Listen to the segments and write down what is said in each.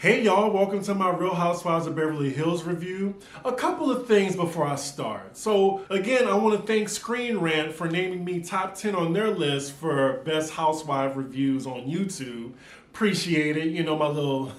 Hey y'all, welcome to my Real Housewives of Beverly Hills review. A couple of things before I start. So again, I want to thank Screen Rant for naming me top 10 on their list for best housewife reviews on YouTube. Appreciate it, you know, my little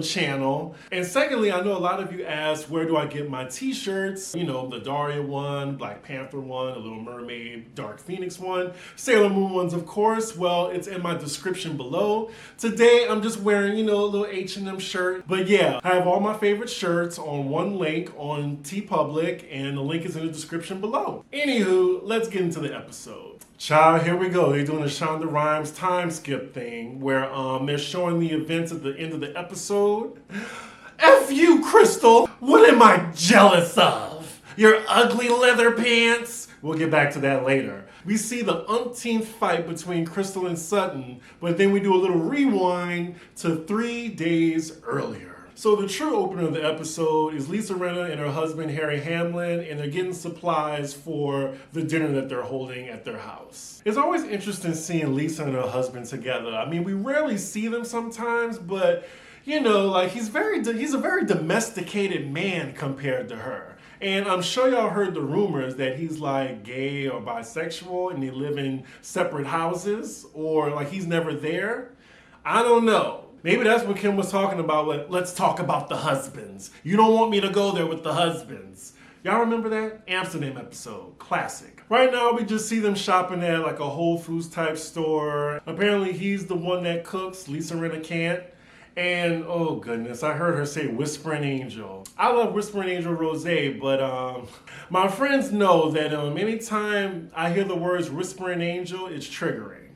channel. And secondly, I know a lot of you asked, where do I get my t-shirts? You know, the Daria one, Black Panther one, the Little Mermaid, Dark Phoenix one, Sailor Moon ones, of course. Well, it's in my description below. Today, I'm just wearing, you know, a little H&M shirt. But yeah, I have all my favorite shirts on one link on TeePublic, and the link is in the description below. Anywho, let's get into the episode. Child, here we go. They're doing a Shonda Rhimes time skip thing where they're showing the events at the end of the episode. F you, Crystal! What am I jealous of? Your ugly leather pants? We'll get back to that later. We see the umpteenth fight between Crystal and Sutton, but then we do a little rewind to 3 days earlier. So the true opener of the episode is Lisa Rinna and her husband Harry Hamlin, and they're getting supplies for the dinner that they're holding at their house. It's always interesting seeing Lisa and her husband together. I mean, we rarely see them sometimes, but you know, like he's a very domesticated man compared to her. And I'm sure y'all heard the rumors that he's like gay or bisexual and they live in separate houses, or like he's never there. I don't know. Maybe that's what Kim was talking about. Like, let's talk about the husbands. You don't want me to go there with the husbands. Y'all remember that? Amsterdam episode. Classic. Right now, we just see them shopping at like a Whole Foods type store. Apparently, he's the one that cooks. Lisa Rinna can't. And, oh goodness, I heard her say Whispering Angel. I love Whispering Angel Rosé, but my friends know that anytime I hear the words Whispering Angel, it's triggering.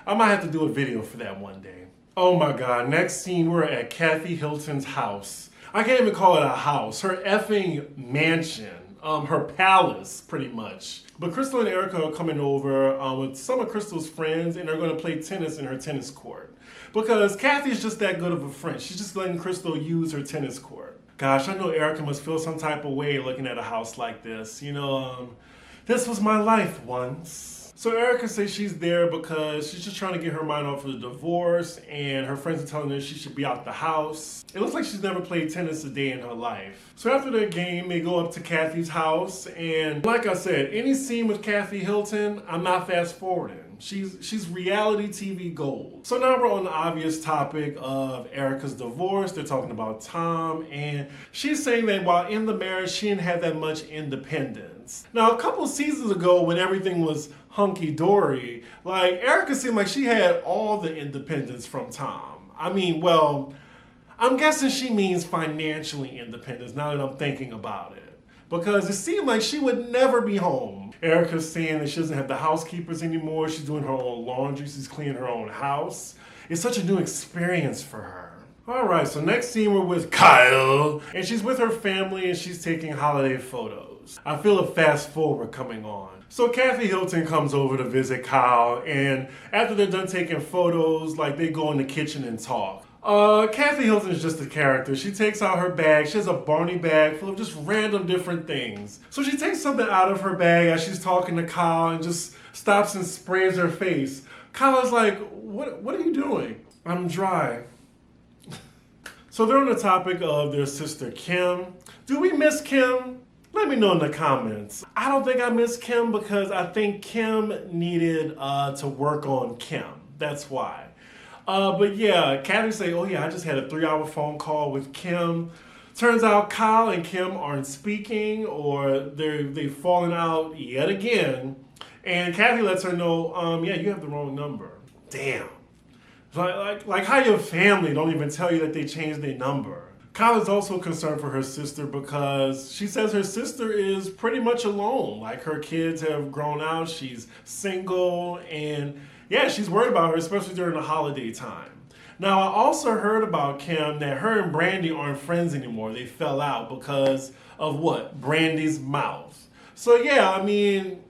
I might have to do a video for that one day. Oh my God, next scene, we're at Kathy Hilton's house. I can't even call it a house. Her effing mansion. Her palace, pretty much. But Crystal and Erica are coming over with some of Crystal's friends, and they're going to play tennis in her tennis court. Because Kathy's just that good of a friend. She's just letting Crystal use her tennis court. Gosh, I know Erica must feel some type of way looking at a house like this. You know, this was my life once. So Erica says she's there because she's just trying to get her mind off of the divorce, and her friends are telling her she should be out the house. It looks like she's never played tennis a day in her life. So after their game, they go up to Kathy's house, and like I said, any scene with Kathy Hilton, I'm not fast forwarding. She's reality TV gold. So now we're on the obvious topic of Erica's divorce. They're talking about Tom, and she's saying that while in the marriage, she didn't have that much independence. Now, a couple seasons ago, when everything was hunky-dory, like Erica seemed like she had all the independence from Tom. I mean, well, I'm guessing she means financially independence now that I'm thinking about it. Because it seemed like she would never be home. Erica's saying that she doesn't have the housekeepers anymore. She's doing her own laundry. She's cleaning her own house. It's such a new experience for her. All right, so next scene we're with Kyle. And she's with her family and she's taking holiday photos. I feel a fast forward coming on. So Kathy Hilton comes over to visit Kyle. And after they're done taking photos, like they go in the kitchen and talk. Kathy Hilton is just a character. She takes out her bag. She has a Barney bag full of just random different things. So she takes something out of her bag as she's talking to Kyle and just stops and sprays her face. Kyle is like, what are you doing? I'm dry. So they're on the topic of their sister Kim. Do we miss Kim? Let me know in the comments. I don't think I miss Kim because I think Kim needed to work on Kim. That's why. But yeah, Kathy say, oh yeah, I just had a 3-hour phone call with Kim. Turns out Kyle and Kim aren't speaking, or they've fallen out yet again. And Kathy lets her know, yeah, you have the wrong number. Damn. Like how your family don't even tell you that they changed their number. Kyle is also concerned for her sister because she says her sister is pretty much alone. Like her kids have grown out, she's single, and yeah, she's worried about her, especially during the holiday time. Now, I also heard about Kim that her and Brandy aren't friends anymore. They fell out because of what? Brandy's mouth. So yeah, I mean,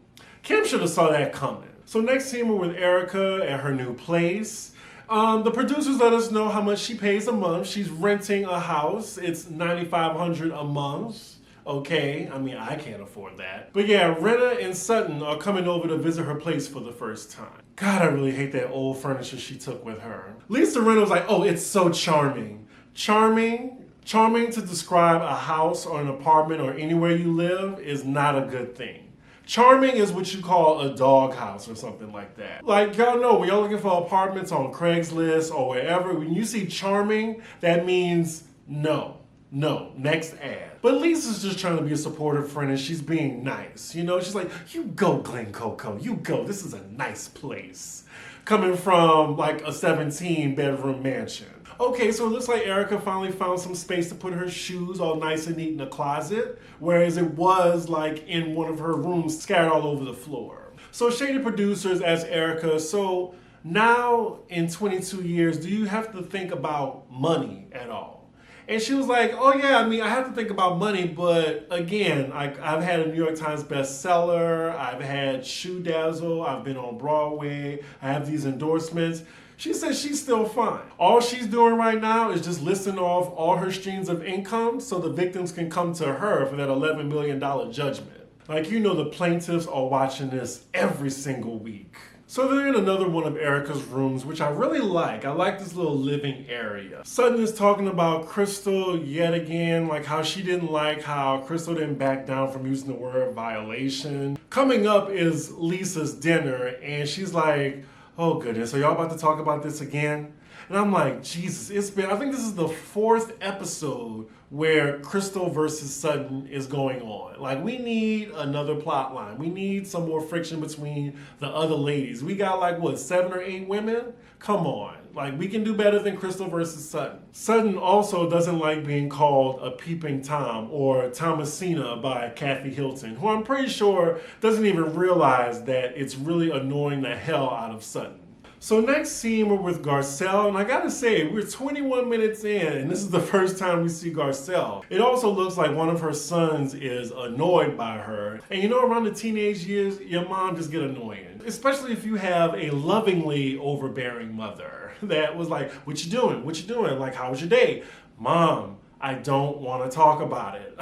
Kim should have saw that coming. So next scene we're with Erica at her new place. The producers let us know how much she pays a month. She's renting a house. It's $9,500 a month. Okay, I mean, I can't afford that. But yeah, Rinna and Sutton are coming over to visit her place for the first time. God, I really hate that old furniture she took with her. Lisa Rinna was like, oh, it's so charming. Charming to describe a house or an apartment or anywhere you live is not a good thing. Charming is what you call a doghouse or something like that. Like, y'all know, when y'all looking for apartments on Craigslist or wherever, when you see charming, that means no, next ad. But Lisa's just trying to be a supportive friend and she's being nice. You know, she's like, you go, Glen Coco, you go. This is a nice place. Coming from like a 17-bedroom mansion. Okay, so it looks like Erica finally found some space to put her shoes all nice and neat in the closet, whereas it was like in one of her rooms scattered all over the floor. So Shady Producers asked Erica, so now in 22 years, do you have to think about money at all? And she was like, oh yeah, I mean, I have to think about money, but again, I've had a New York Times bestseller, I've had Shoe Dazzle, I've been on Broadway, I have these endorsements. She says she's still fine. All she's doing right now is just listing off all her streams of income so the victims can come to her for that $11 million judgment. Like, you know, the plaintiffs are watching this every single week. So they're in another one of Erica's rooms, which I really like. I like this little living area. Sutton is talking about Crystal yet again, like how she didn't like how Crystal didn't back down from using the word violation. Coming up is Lisa's dinner, and she's like, oh goodness, are y'all about to talk about this again? And I'm like, Jesus, I think this is the 4th episode where Crystal versus Sutton is going on. Like, we need another plot line. We need some more friction between the other ladies. We got like, what, 7 or 8 women? Come on. Like, we can do better than Crystal versus Sutton. Sutton also doesn't like being called a peeping Tom or Thomasina by Kathy Hilton, who I'm pretty sure doesn't even realize that it's really annoying the hell out of Sutton. So next scene, we're with Garcelle, and I gotta say, we're 21 minutes in, and this is the first time we see Garcelle. It also looks like one of her sons is annoyed by her. And you know, around the teenage years, your mom just get annoying. Especially if you have a lovingly overbearing mother that was like, what you doing? What you doing? Like, how was your day? Mom, I don't want to talk about it.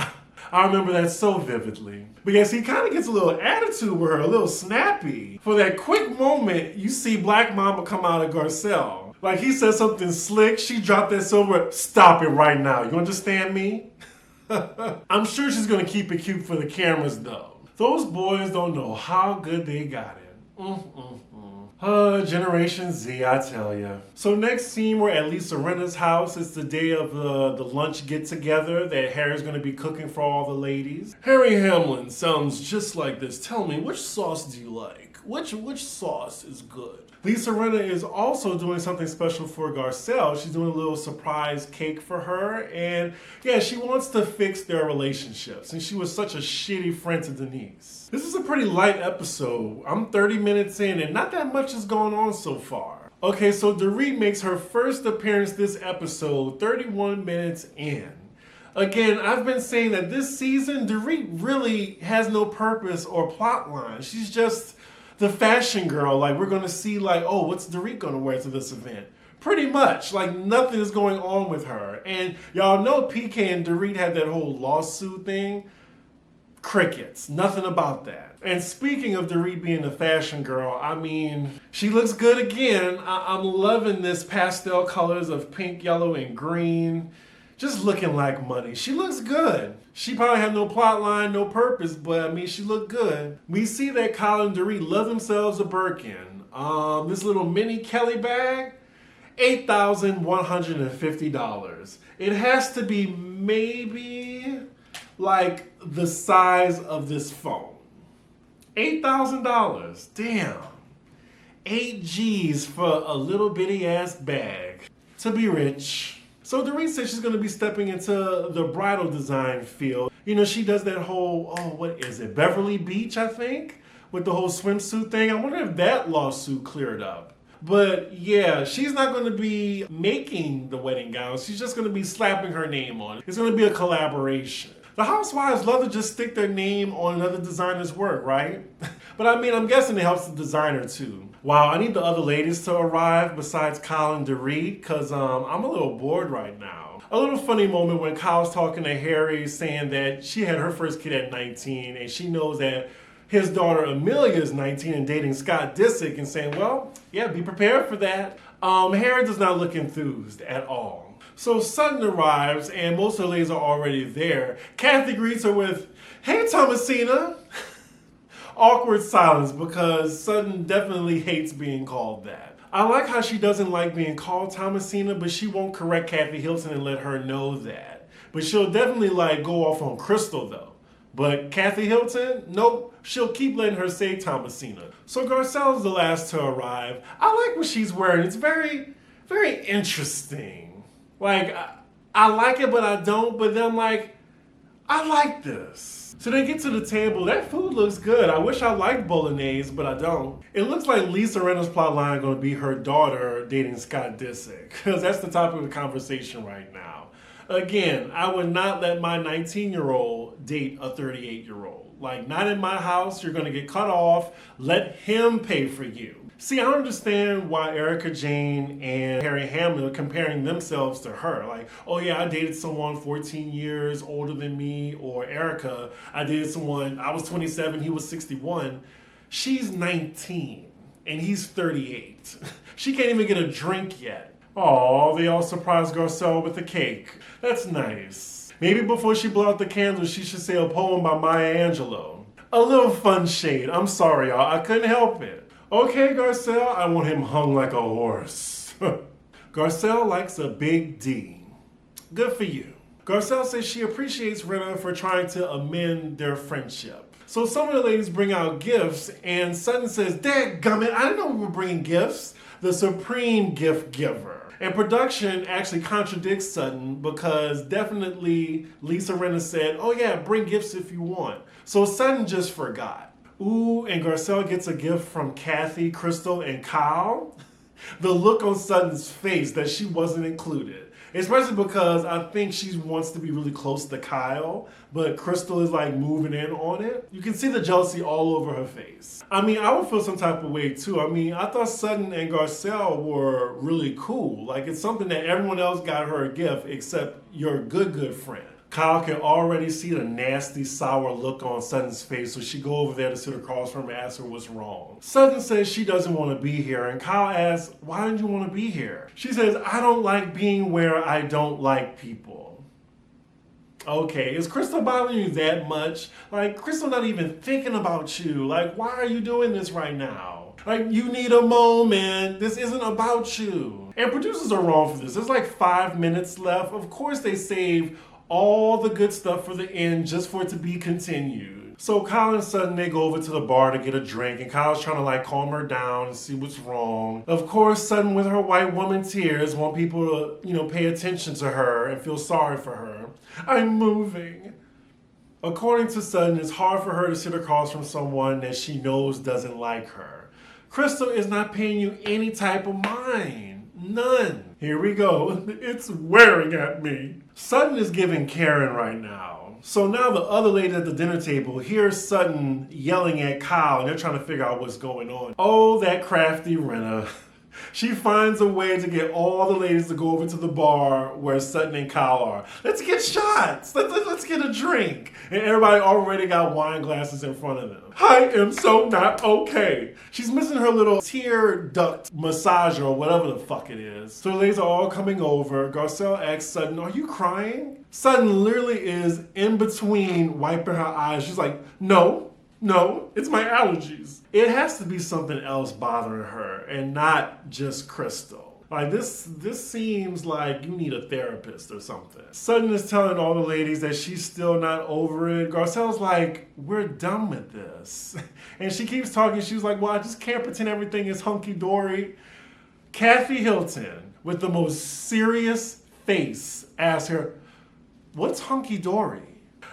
I remember that so vividly. Because he kind of gets a little attitude with her, a little snappy. For that quick moment, you see Black Mama come out of Garcelle. Like, he said something slick, she dropped that silver, stop it right now, you understand me? I'm sure she's gonna keep it cute for the cameras though. Those boys don't know how good they got it. Generation Z, I tell ya. So next scene, we're at Lisa Rinna's house. It's the day of the lunch get-together that Harry's going to be cooking for all the ladies. Harry Hamlin sounds just like this. Tell me, which sauce do you like? Which sauce is good? Lisa Rinna is also doing something special for Garcelle. She's doing a little surprise cake for her. And yeah, she wants to fix their relationship since she was such a shitty friend to Denise. This is a pretty light episode. I'm 30 minutes in and not that much is going on so far. Okay, so Dorit makes her first appearance this episode 31 minutes in. Again, I've been saying that this season, Dorit really has no purpose or plot line. She's just the fashion girl. Like, we're gonna see like, oh, what's Dorit gonna wear to this event? Pretty much, like nothing is going on with her. And y'all know PK and Dorit had that whole lawsuit thing. Crickets, nothing about that. And speaking of Dorit being a fashion girl, I mean, she looks good again. I'm loving this pastel colors of pink, yellow, and green. Just looking like money. She looks good. She probably had no plot line, no purpose, but I mean, she looked good. We see that Kyle and Dorit love themselves a Birkin. This little mini Kelly bag, $8,150. It has to be maybe like the size of this phone. $8,000, damn. 8 G's for a little bitty ass bag. To be rich. So Dorit says she's gonna be stepping into the bridal design field. You know, she does that whole, what is it, Beverly Beach, I think? With the whole swimsuit thing. I wonder if that lawsuit cleared up. But yeah, she's not going to be making the wedding gown. She's just going to be slapping her name on it. It's going to be a collaboration. The Housewives love to just stick their name on another designer's work, right? But I mean, I'm guessing it helps the designer too. Wow, I need the other ladies to arrive besides Kyle and Dorit, because I'm a little bored right now. A little funny moment when Kyle's talking to Harry saying that she had her first kid at 19 and she knows that his daughter Amelia is 19 and dating Scott Disick and saying, well, yeah, be prepared for that. Harry does not look enthused at all. So Sutton arrives, and most of the ladies are already there. Kathy greets her with, "Hey, Thomasina." Awkward silence because Sutton definitely hates being called that. I like how she doesn't like being called Thomasina, but she won't correct Kathy Hilton and let her know that. But she'll definitely go off on Crystal though. But Kathy Hilton, nope, she'll keep letting her say Thomasina. So Garcelle's the last to arrive. I like what she's wearing. It's very, very interesting. I like it, but I don't. But then I'm like, I like this. So they get to the table. That food looks good. I wish I liked bolognese, but I don't. It looks like Lisa Rinna's plotline going to be her daughter dating Scott Disick, because that's the topic of the conversation right now. Again, I would not let my 19-year-old date a 38-year-old. Not in my house. You're going to get cut off. Let him pay for you. See, I don't understand why Erica Jane and Harry Hamlin are comparing themselves to her. Oh yeah, I dated someone 14 years older than me. Or Erica, I dated someone, I was 27, he was 61. She's 19 and he's 38. She can't even get a drink yet. Aw, they all surprised Garcelle with the cake. That's nice. Maybe before she blow out the candles, she should say a poem by Maya Angelou. A little fun shade. I'm sorry, y'all. I couldn't help it. Okay, Garcelle, I want him hung like a horse. Garcelle likes a big D. Good for you. Garcelle says she appreciates Rinna for trying to amend their friendship. So some of the ladies bring out gifts, and Sutton says, "Dadgummit, I didn't know we were bringing gifts." The supreme gift giver. And production actually contradicts Sutton because definitely Lisa Rinna said, "Oh yeah, bring gifts if you want." So Sutton just forgot. Ooh, and Garcelle gets a gift from Kathy, Crystal, and Kyle. The look on Sutton's face that she wasn't included. Especially because I think she wants to be really close to Kyle, but Crystal is moving in on it. You can see the jealousy all over her face. I would feel some type of way too. I thought Sutton and Garcelle were really cool. It's something that everyone else got her a gift except your good friend. Kyle can already see the nasty, sour look on Sutton's face, so she go over there to sit across from her and ask her what's wrong. Sutton says she doesn't want to be here, and Kyle asks, "Why don't you want to be here?" She says, "I don't like being where I don't like people." Okay, is Crystal bothering you that much? Crystal not even thinking about you. Why are you doing this right now? You need a moment. This isn't about you. And producers are wrong for this. There's 5 minutes left. Of course they save all the good stuff for the end just for it to be continued. So Kyle and Sutton, they go over to the bar to get a drink, and Kyle's trying to calm her down and see what's wrong. Of course, Sutton with her white woman tears want people to, pay attention to her and feel sorry for her. "I'm moving." According to Sutton, it's hard for her to sit across from someone that she knows doesn't like her. Crystal is not paying you any type of mind. None. Here we go. It's wearing at me. Sutton is giving Karen right now. So now the other lady at the dinner table hears Sutton yelling at Kyle, and they're trying to figure out what's going on. Oh, that crafty Rinna. She finds a way to get all the ladies to go over to the bar where Sutton and Kyle are. Let's get shots. Let's get a drink. And everybody already got wine glasses in front of them. I am so not okay. She's missing her little tear duct massager or whatever the fuck it is. So the ladies are all coming over. Garcelle asks Sutton, "Are you crying?" Sutton literally is in between wiping her eyes. She's like, No, it's my allergies. It has to be something else bothering her and not just Crystal. This seems like you need a therapist or something. Sutton is telling all the ladies that she's still not over it. Garcelle's like, "We're done with this." And she keeps talking. She's like, "Well, I just can't pretend everything is hunky-dory." Kathy Hilton, with the most serious face, asks her, "What's hunky-dory?"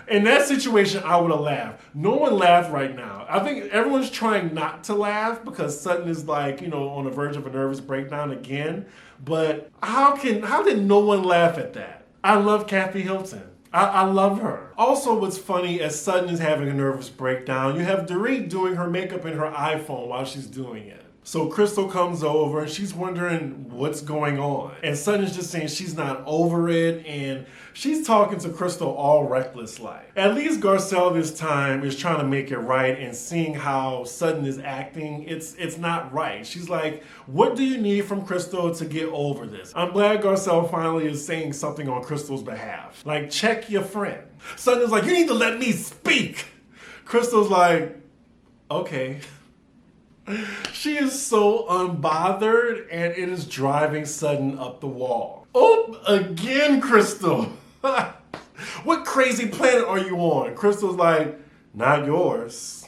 In that situation, I would have laughed. No one laughed right now. I think everyone's trying not to laugh because Sutton is on the verge of a nervous breakdown again. But how did no one laugh at that? I love Kathy Hilton. I love her. Also, what's funny, as Sutton is having a nervous breakdown, you have Dorit doing her makeup in her iPhone while she's doing it. So Crystal comes over and she's wondering what's going on. And Sutton is just saying she's not over it, and she's talking to Crystal all reckless like. At least Garcelle this time is trying to make it right, and seeing how Sutton is acting, it's not right. She's like, what do you need from Crystal to get over this? I'm glad Garcelle finally is saying something on Crystal's behalf. Like, check your friend. Sutton is like, you need to let me speak. Crystal's like, okay. She is so unbothered, and it is driving Sutton up the wall. Oh, again, Crystal. What crazy planet are you on? Crystal's like, not yours.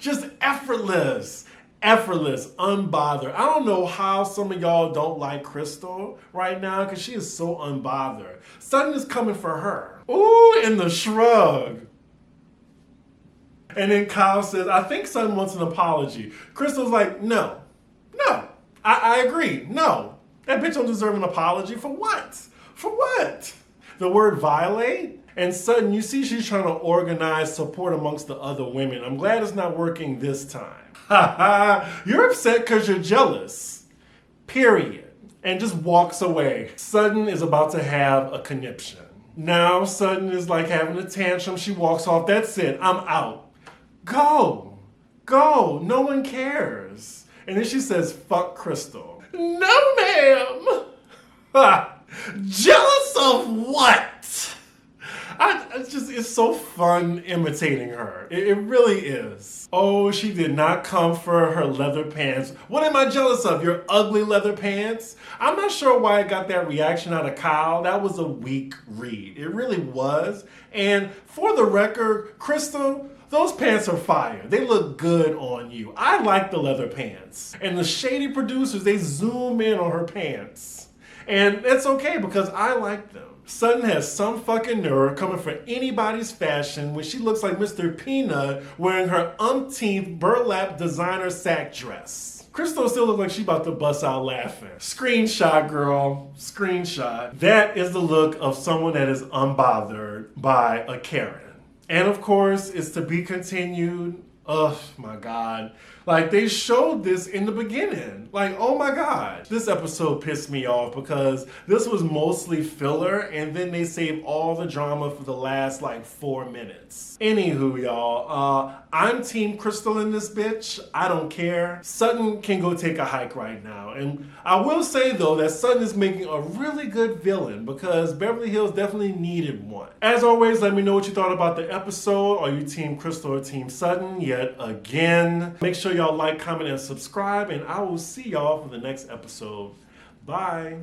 Just effortless, unbothered. I don't know how some of y'all don't like Crystal right now, because she is so unbothered. Sutton is coming for her. Ooh, and the shrug. And then Kyle says, I think Sutton wants an apology. Crystal's like, no, I agree, no. That bitch don't deserve an apology. For what? For what? The word violate? And Sutton, you see she's trying to organize support amongst the other women. I'm glad it's not working this time. You're upset because you're jealous. Period. And just walks away. Sutton is about to have a conniption. Now Sutton is like having a tantrum. She walks off. That's it. I'm out. Go, no one cares. And then she says, fuck Crystal. No, ma'am. Jealous of what? It's so fun imitating her. It really is. Oh, she did not come for her leather pants. What am I jealous of? Your ugly leather pants? I'm not sure why I got that reaction out of Kyle. That was a weak read. It really was. And for the record, Crystal, those pants are fire. They look good on you. I like the leather pants. And the shady producers, they zoom in on her pants. And that's okay because I like them. Sutton has some fucking nerve coming for anybody's fashion when she looks like Mr. Peanut wearing her umpteenth burlap designer sack dress. Crystal still looks like she about to bust out laughing. Screenshot, girl. Screenshot. That is the look of someone that is unbothered by a Karen. And of course, it's to be continued. Oh my God. Like, they showed this in the beginning. Like, oh my God. This episode pissed me off because this was mostly filler, and then they saved all the drama for the last like 4 minutes. Anywho, y'all, I'm Team Crystal in this bitch. I don't care. Sutton can go take a hike right now. And I will say though that Sutton is making a really good villain because Beverly Hills definitely needed one. As always, let me know what you thought about the episode. Are you Team Crystal or Team Sutton? Yet again, make sure y'all like, comment, and subscribe, and I will see y'all for the next episode. Bye.